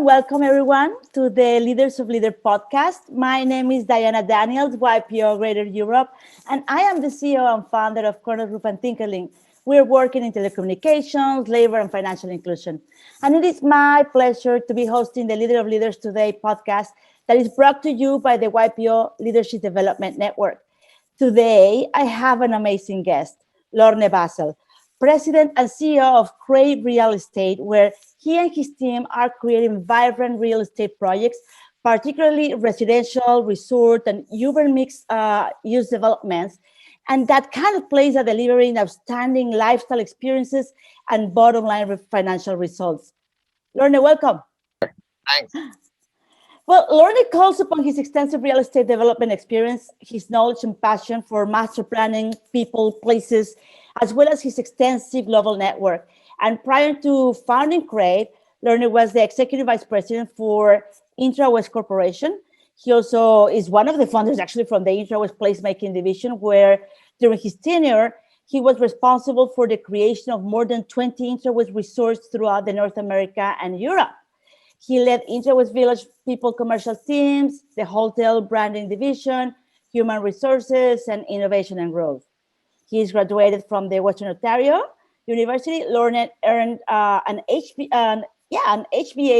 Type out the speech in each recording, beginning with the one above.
welcome everyone to the Leaders of Leader podcast. My name is Diana Daniels, YPO Greater Europe, and I am the CEO and founder of Corner Group and Thinkerlink. We're working in telecommunications, labor, and financial inclusion. And it is my pleasure to be hosting the Leader of Leaders Today podcast that is brought to you by the YPO Leadership Development Network. Today, I have an amazing guest, Lorne Bassel, President and CEO of Crave Real Estate, where he and his team are creating vibrant real estate projects, particularly residential, resort, and urban mixed use developments. And that kind of place are delivering outstanding lifestyle experiences and bottom line financial results. Lorne, welcome. Thanks. Well, Lorne calls upon his extensive real estate development experience, his knowledge and passion for master planning, people, places, as well as his extensive global network. And prior to founding Crave, Lorne was the executive vice president for Intra-West Corporation. He also is one of the founders actually from the Intra-West placemaking division, where during his tenure, he was responsible for the creation of more than 20 Intra-West resorts throughout the North America and Europe. He led Intra-West Village people commercial teams, the hotel branding division, human resources, and innovation and growth. He is graduated from the Western Ontario University. Lorne earned an HBA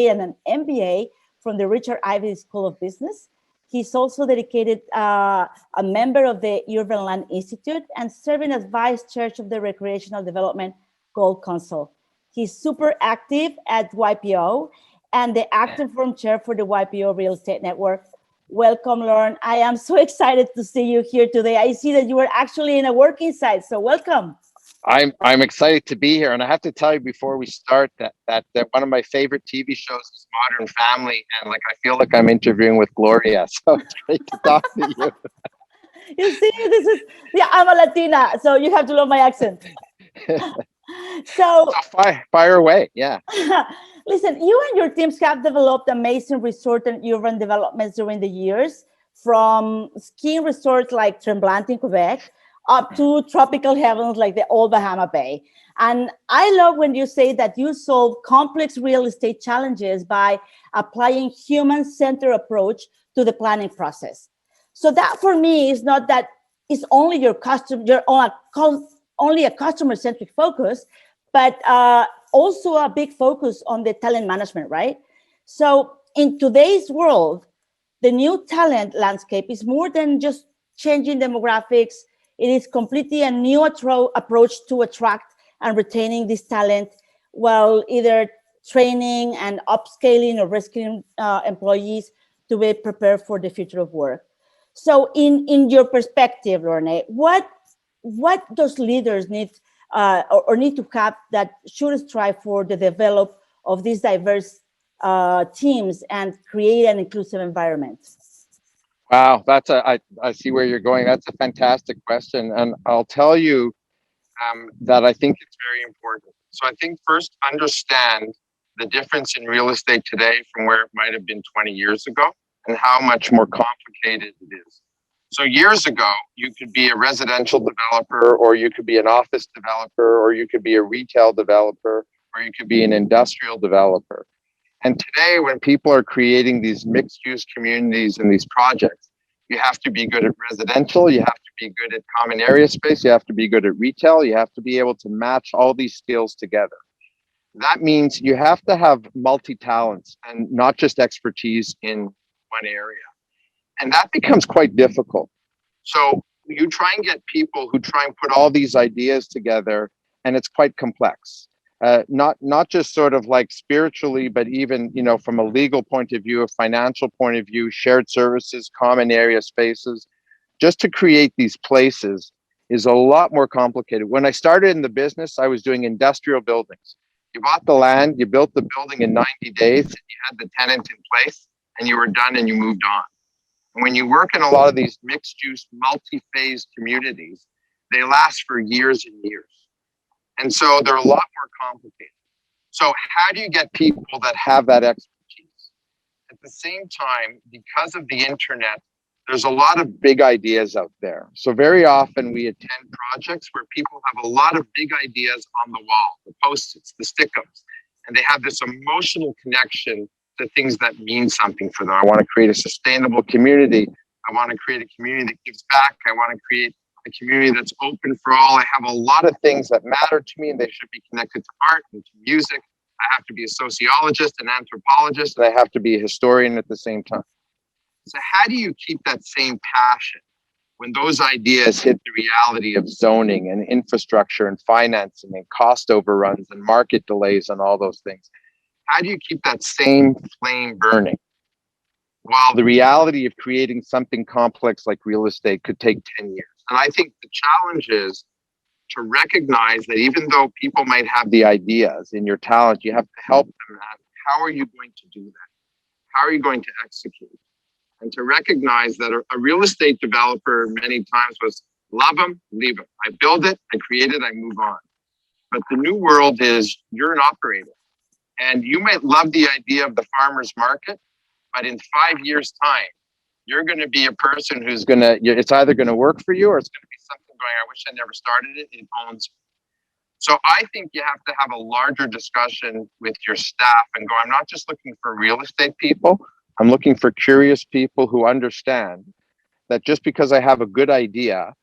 and an MBA from the Richard Ivey School of Business. He's also dedicated a member of the Urban Land Institute and serving as vice chair of the Recreational Development Gold Council. He's super active at YPO and the acting forum chair for the YPO Real Estate Network. Welcome, Lorne. I am so excited to see you here today. I see that you were actually in a working site, so welcome. I'm excited to be here, and I have to tell you before we start that one of my favorite TV shows is Modern Family, and I feel like I'm interviewing with Gloria, so it's great to talk to you. You see, I'm a Latina, so you have to love my accent. So fire away, yeah. Listen, you and your teams have developed amazing resort and urban developments during the years, from skiing resorts like Tremblant in Quebec up to tropical heavens like the Old Bahama Bay. And I love when you say that you solve complex real estate challenges by applying human-centered approach to the planning process. So that for me is not that it's only only a customer-centric focus, but also a big focus on the talent management, right? So in today's world, the new talent landscape is more than just changing demographics. It is completely a new approach to attract and retaining this talent, while either training and upscaling or reskilling employees to be prepared for the future of work. So in your perspective, Lorne, what does leaders need or need to have that should strive for the develop of these diverse teams and create an inclusive environment? Wow, I see where you're going. That's a fantastic question, and I'll tell you that I think it's very important. So I think first understand the difference in real estate today from where it might have been 20 years ago and how much more complicated it is. So years ago, you could be a residential developer, or you could be an office developer, or you could be a retail developer, or you could be an industrial developer. And today, when people are creating these mixed-use communities and these projects, you have to be good at residential, you have to be good at common area space, you have to be good at retail, you have to be able to match all these skills together. That means you have to have multi-talents and not just expertise in one area. And that becomes quite difficult. So you try and get people who try and put all these ideas together, and it's quite complex. Not just sort of like spiritually, but even, from a legal point of view, a financial point of view, shared services, common area spaces, just to create these places is a lot more complicated. When I started in the business, I was doing industrial buildings. You bought the land, you built the building in 90 days, and you had the tenant in place, and you were done and you moved on. And when you work in a lot of these mixed-use, multi-phase communities, they last for years and years. And so they're a lot more complicated. So how do you get people that have that expertise? At the same time, because of the internet, there's a lot of big ideas out there. So very often we attend projects where people have a lot of big ideas on the wall, the Post-its, the stick-ups, and they have this emotional connection the things that mean something for them. I want to create a sustainable community. I want to create a community that gives back. I want to create a community that's open for all. I have a lot of things that matter to me, and they should be connected to art and to music. I have to be a sociologist, an anthropologist, and I have to be a historian at the same time. So how do you keep that same passion when those ideas hit the reality of zoning and infrastructure and financing and cost overruns and market delays and all those things? How do you keep that same flame burning while the reality of creating something complex like real estate could take 10 years? And I think the challenge is to recognize that even though people might have the ideas in your talent, you have to help them at how are you going to do that? How are you going to execute? And to recognize that a real estate developer many times was love them, leave them. I build it, I create it, I move on. But the new world is you're an operator. And you might love the idea of the farmer's market, but in 5 years' time, you're going to be a person who's going to, it's either going to work for you or it's going to be something going, I wish I never started it. It owns you. So I think you have to have a larger discussion with your staff and go, I'm not just looking for real estate people. I'm looking for curious people who understand that just because I have a good idea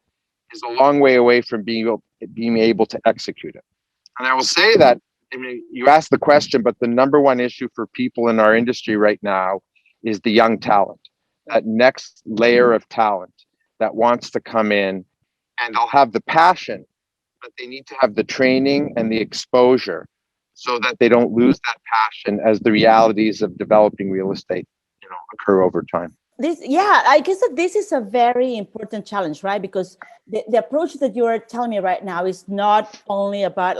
is a long way away from being able to execute it. And I will say that, I mean, you asked the question, but the number one issue for people in our industry right now is the young talent, that next layer of talent that wants to come in, and they'll have the passion, but they need to have the training and the exposure so that they don't lose that passion as the realities of developing real estate, occur over time. I guess that this is a very important challenge, right? Because the approach that you are telling me right now is not only about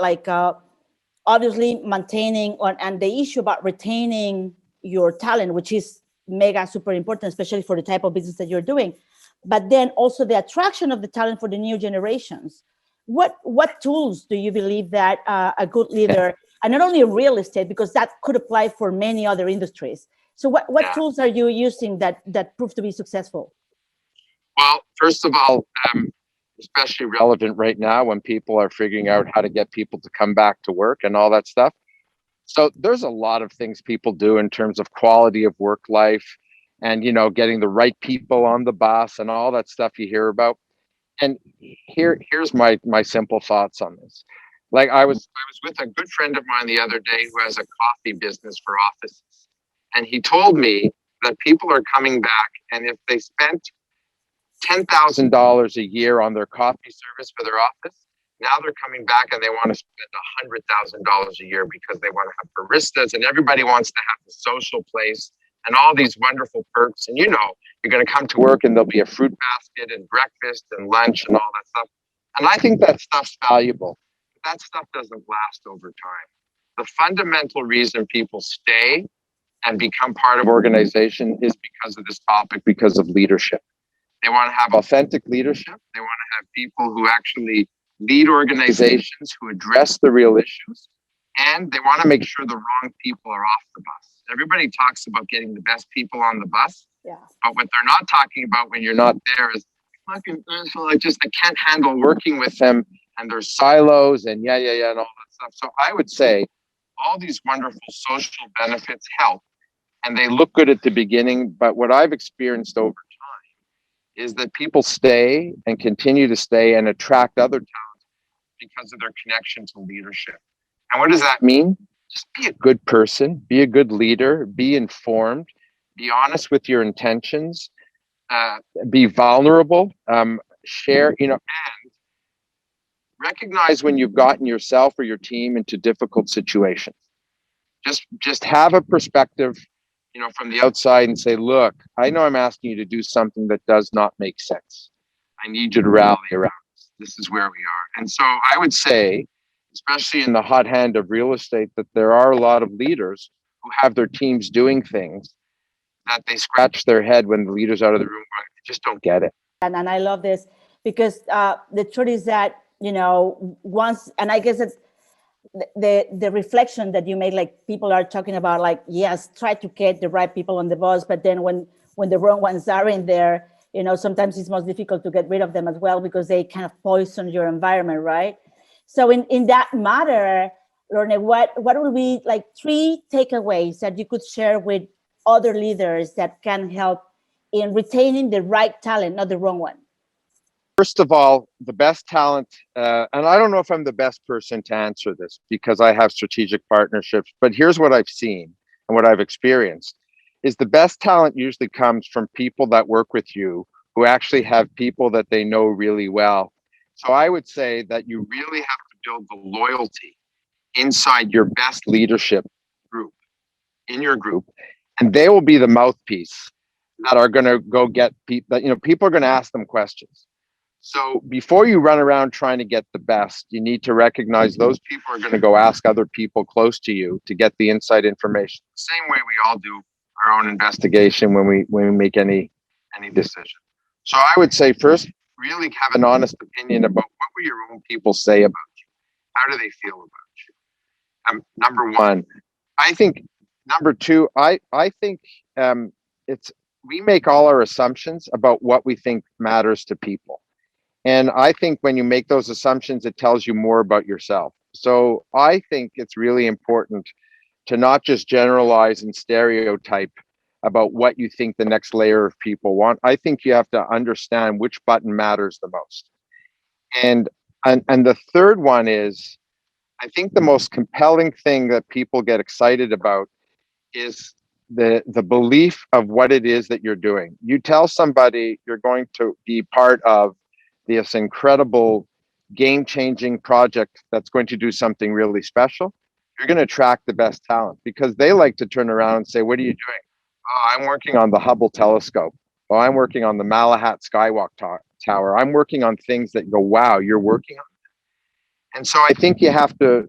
obviously maintaining and the issue about retaining your talent, which is mega super important, especially for the type of business that you're doing, but then also the attraction of the talent for the new generations. What tools do you believe that a good leader, and not only real estate, because that could apply for many other industries. So what tools are you using that prove to be successful? Well, first of all, especially relevant right now when people are figuring out how to get people to come back to work and all that stuff. So there's a lot of things people do in terms of quality of work life and, getting the right people on the bus and all that stuff you hear about. And here's my simple thoughts on this. Like I was with a good friend of mine the other day who has a coffee business for offices. And he told me that people are coming back, and if they spent $10,000 a year on their coffee service for their office, now they're coming back and they want to spend $100,000 a year because they want to have baristas and everybody wants to have the social place and all these wonderful perks. And you're going to come to work and there'll be a fruit basket and breakfast and lunch and all that stuff. And I think that stuff's valuable, but that stuff doesn't last over time. The fundamental reason people stay and become part of organization is because of this topic, because of leadership. They want to have authentic leadership. They want to have people who actually lead organizations, who address the real issues, and they want to make sure the wrong people are off the bus. Everybody talks about getting the best people on the bus, but what they're not talking about when you're not there is, I can't handle working with them, and there's silos and and all that stuff. So I would say all these wonderful social benefits help, and they look good at the beginning, but what I've experienced over time is that people stay and continue to stay and attract other talent because of their connection to leadership. And what does that mean? Just be a good person, be a good leader, be informed, be honest with your intentions, be vulnerable, share, and recognize when you've gotten yourself or your team into difficult situations. Just have a perspective, from the outside and say, look, I know I'm asking you to do something that does not make sense. I need you to rally around this. This is where we are. And so I would say, especially in the hot hand of real estate, that there are a lot of leaders who have their teams doing things that they scratch their head when the leader's out of the room going, I just don't get it. And I love this because the truth is that, once, and I guess it's the reflection that you made, like people are talking about, like, yes, try to get the right people on the bus, but then when the wrong ones are in there, sometimes it's most difficult to get rid of them as well because they kind of poison your environment, right? So in that matter, Lorne, what would be like 3 takeaways that you could share with other leaders that can help in retaining the right talent, not the wrong one? First of all, the best talent, and I don't know if I'm the best person to answer this because I have strategic partnerships, but here's what I've seen and what I've experienced is the best talent usually comes from people that work with you who actually have people that they know really well. So I would say that you really have to build the loyalty inside your best leadership group, in your group, and they will be the mouthpiece that are going to go get people that, people are going to ask them questions. So before you run around trying to get the best, you need to recognize those people are going to go ask other people close to you to get the inside information. Same way we all do our own investigation when we make any decision. So I would say first, really have an honest opinion about what will your own people say about you. How do they feel about you? Number one. I think number two. I think it's we make all our assumptions about what we think matters to people. And I think when you make those assumptions, it tells you more about yourself. So I think it's really important to not just generalize and stereotype about what you think the next layer of people want. I think you have to understand which button matters the most. And and the third one is I think the most compelling thing that people get excited about is the belief of what it is that you're doing. You tell somebody you're going to be part of this incredible game-changing project that's going to do something really special, you're going to attract the best talent because they like to turn around and say, what are you doing? Oh, I'm working on the Hubble telescope. Oh, I'm working on the Malahat Skywalk Tower. I'm working on things that go, wow, you're working on. And so I think you have to,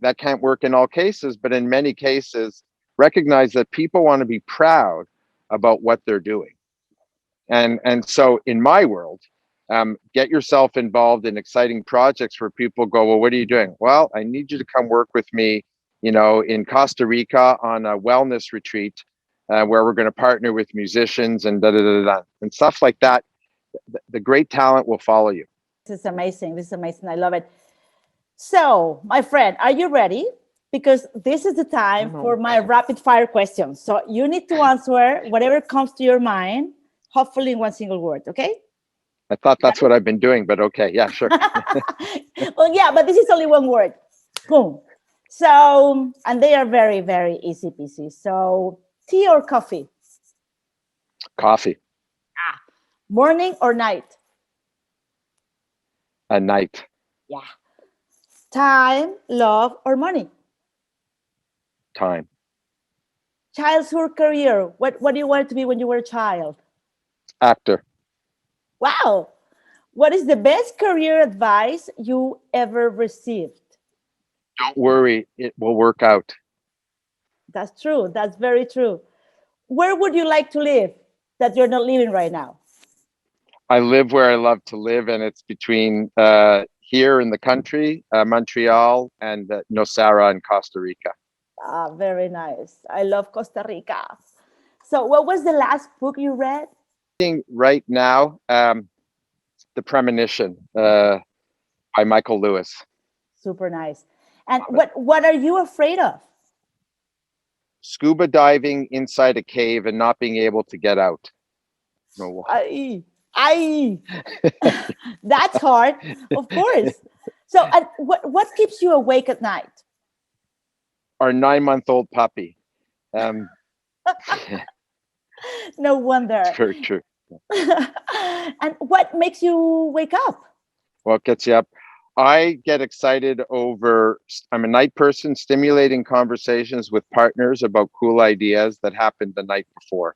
that can't work in all cases, but in many cases, recognize that people want to be proud about what they're doing. And so in my world, get yourself involved in exciting projects where people go, well, what are you doing? Well, I need you to come work with me, in Costa Rica on a wellness retreat where we're going to partner with musicians and and stuff like that. The great talent will follow you. This is amazing. This is amazing. I love it. So, my friend, are you ready? Because this is the time for my rapid fire questions. So you need to answer whatever comes to your mind, hopefully in one single word, okay? I thought that's what I've been doing, but okay. Yeah, sure. Well, yeah, but this is only one word. Boom. So, and they are very, very easy peasy. So, tea or coffee? Coffee. Morning or night? A night. Yeah. Time, love, or money? Time. Childhood career. What do you want to be when you were a child? Actor. Wow. What is the best career advice you ever received? Don't worry, it will work out. That's true. That's very true. Where would you like to live that you're not living right now? I live where I love to live, and it's between here in the country, Montreal, and Nosara in Costa Rica. Ah, very nice. I love Costa Rica. So, what was the last book you read? Right now, The Premonition by Michael Lewis. Super nice. And what are you afraid of? Scuba diving inside a cave and not being able to get out. No. I that's hard, of course. So, what keeps you awake at night? Our 9-month-old puppy. No wonder. It's very true. And what makes you wake up? What gets you up? I get excited over, I'm a night person, stimulating conversations with partners about cool ideas that happened the night before.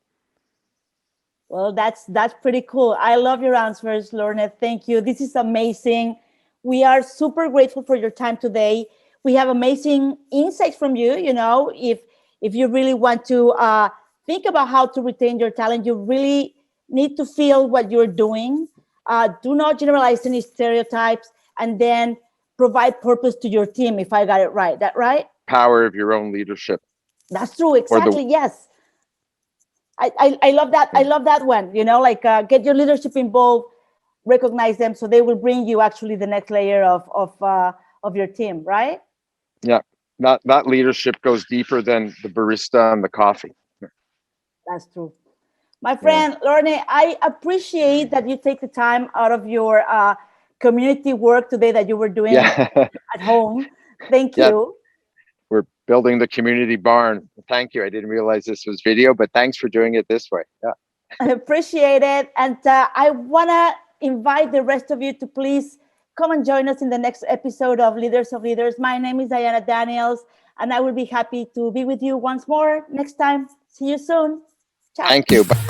Well, that's pretty cool. I love your answers, Lorne. Thank you. This is amazing. We are super grateful for your time today. We have amazing insights from you. If you really want to think about how to retain your talent, you really need to feel what you're doing. Do not generalize any stereotypes, and then provide purpose to your team. If I got it right, that right? Power of your own leadership. That's true. Exactly. Yes. I love that. I love that one. Get your leadership involved, recognize them, so they will bring you actually the next layer of your team, right? Yeah. That leadership goes deeper than the barista and the coffee. That's true. My Yeah. friend Lorne, I appreciate that you take the time out of your community work today that you were doing Yeah. at home. Thank Yeah. you. We're building the community barn. Thank you. I didn't realize this was video, but thanks for doing it this way. Yeah. I appreciate it. And I want to invite the rest of you to please come and join us in the next episode of Leaders of Leaders. My name is Diana Daniels, and I will be happy to be with you once more next time. See you soon. Ciao. Thank you. Bye.